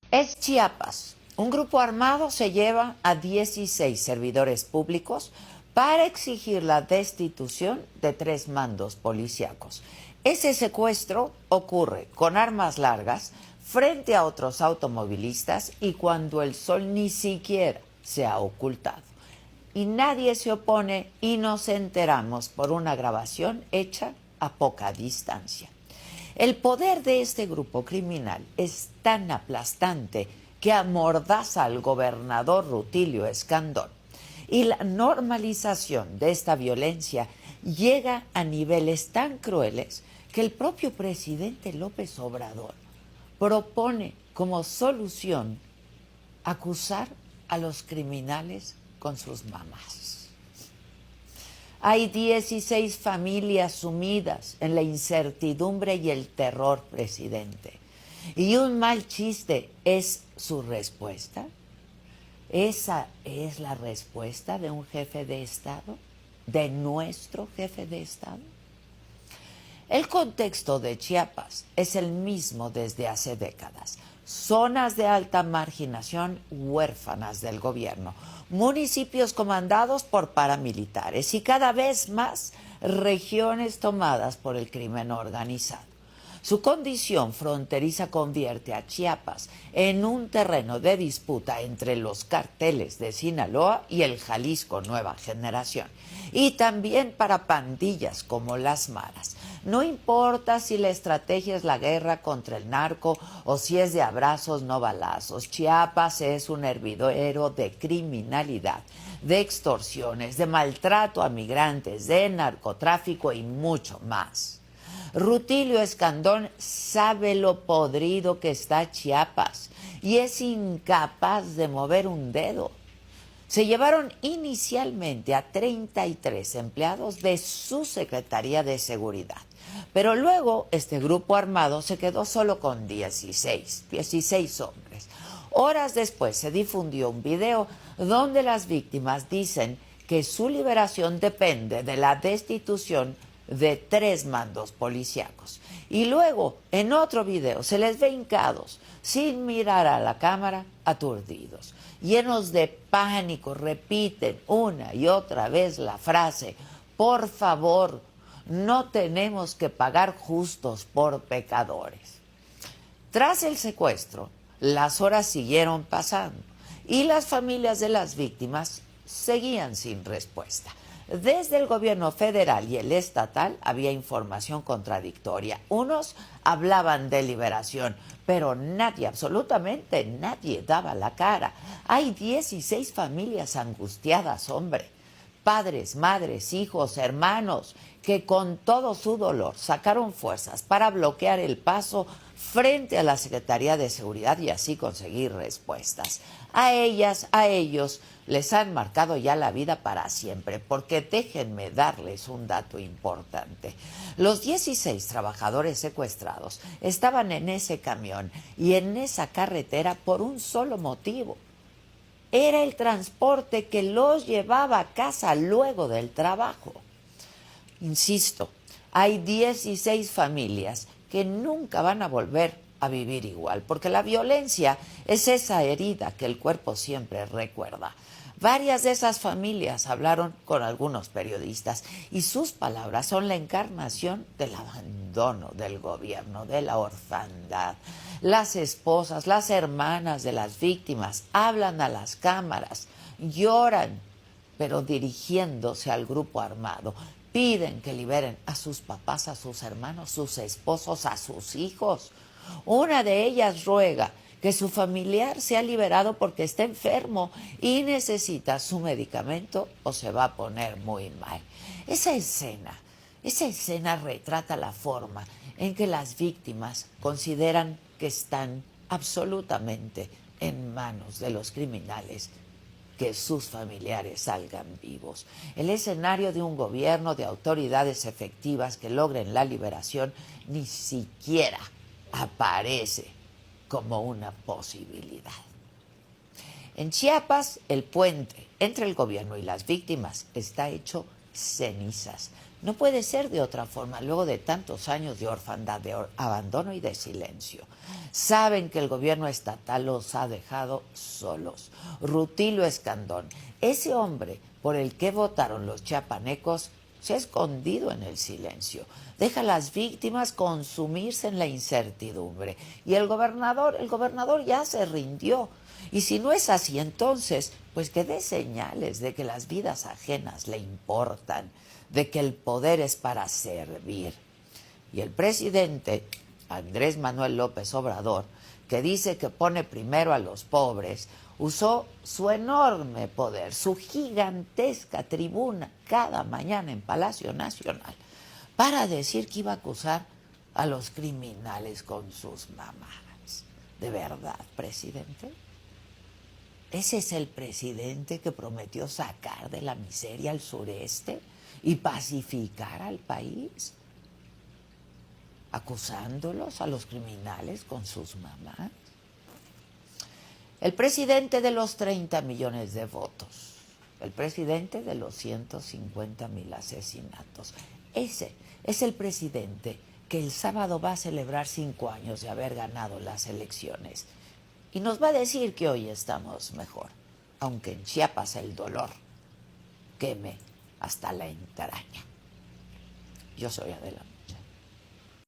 Es Chiapas. Un grupo armado se lleva a 16 servidores públicos para exigir la destitución de 3 mandos policíacos. Ese secuestro ocurre con armas largas frente a otros automovilistas y cuando el sol ni siquiera se ha ocultado. Y nadie se opone y nos enteramos por una grabación hecha a poca distancia. El poder de este grupo criminal es tan aplastante que amordaza al gobernador Rutilio Escandón. Y la normalización de esta violencia llega a niveles tan crueles que el propio presidente López Obrador propone como solución acusar a los criminales con sus mamás. Hay 16 familias sumidas en la incertidumbre y el terror, presidente. Y un mal chiste es su respuesta. ¿Esa es la respuesta de un jefe de Estado? ¿De nuestro jefe de Estado? El contexto de Chiapas es el mismo desde hace décadas. Zonas de alta marginación huérfanas del gobierno, municipios comandados por paramilitares y cada vez más regiones tomadas por el crimen organizado. Su condición fronteriza convierte a Chiapas en un terreno de disputa entre los cárteles de Sinaloa y el Jalisco Nueva Generación, y también para pandillas como las Maras. No importa si la estrategia es la guerra contra el narco o si es de abrazos no balazos, Chiapas es un hervidero de criminalidad, de extorsiones, de maltrato a migrantes, de narcotráfico y mucho más. Rutilio Escandón sabe lo podrido que está Chiapas y es incapaz de mover un dedo. Se llevaron inicialmente a 33 empleados de su Secretaría de Seguridad, pero luego este grupo armado se quedó solo con 16 hombres. Horas después se difundió un video donde las víctimas dicen que su liberación depende de la destitución de 3 mandos policíacos. Y luego, en otro video, se les ve hincados, sin mirar a la cámara, aturdidos. Llenos de pánico, repiten una y otra vez la frase: por favor, no tenemos que pagar justos por pecadores. Tras el secuestro, las horas siguieron pasando y las familias de las víctimas seguían sin respuesta. Desde el gobierno federal y el estatal había información contradictoria. Unos hablaban de liberación, pero nadie, absolutamente nadie, daba la cara. Hay 16 familias angustiadas, hombre. Padres, madres, hijos, hermanos, que con todo su dolor sacaron fuerzas para bloquear el paso frente a la Secretaría de Seguridad y así conseguir respuestas. A ellas, a ellos, les han marcado ya la vida para siempre, porque déjenme darles un dato importante. Los 16 trabajadores secuestrados estaban en ese camión y en esa carretera por un solo motivo. Era el transporte que los llevaba a casa luego del trabajo. Insisto, hay 16 familias que nunca van a volver a vivir igual, porque la violencia es esa herida que el cuerpo siempre recuerda. Varias de esas familias hablaron con algunos periodistas y sus palabras son la encarnación del abandono del gobierno, de la orfandad. Las esposas, las hermanas de las víctimas hablan a las cámaras, lloran, pero dirigiéndose al grupo armado. Piden que liberen a sus papás, a sus hermanos, sus esposos, a sus hijos. Una de ellas ruega que su familiar sea liberado porque está enfermo y necesita su medicamento o se va a poner muy mal. Esa escena retrata la forma en que las víctimas consideran que están absolutamente en manos de los criminales, que sus familiares salgan vivos. El escenario de un gobierno, de autoridades efectivas que logren la liberación, ni siquiera aparece como una posibilidad. En Chiapas, el puente entre el gobierno y las víctimas está hecho cenizas. No puede ser de otra forma, luego de tantos años de orfandad, de abandono y de silencio. Saben que el gobierno estatal los ha dejado solos. Rutilio Escandón, ese hombre por el que votaron los chiapanecos, se ha escondido en el silencio. Deja a las víctimas consumirse en la incertidumbre. Y el gobernador ya se rindió. Y si no es así, entonces, pues que dé señales de que las vidas ajenas le importan, de que el poder es para servir. Y el presidente, Andrés Manuel López Obrador, que dice que pone primero a los pobres, usó su enorme poder, su gigantesca tribuna cada mañana en Palacio Nacional para decir que iba a acusar a los criminales con sus mamadas. ¿De verdad, presidente? ¿Ese es el presidente que prometió sacar de la miseria al sureste y pacificar al país? Acusándolos a los criminales con sus mamás. El presidente de los 30 millones de votos, el presidente de los 150,000 asesinatos. Ese es el presidente que el sábado va a celebrar 5 años de haber ganado las elecciones. Y nos va a decir que hoy estamos mejor, aunque en Chiapas el dolor queme hasta la entraña. Yo soy Adela.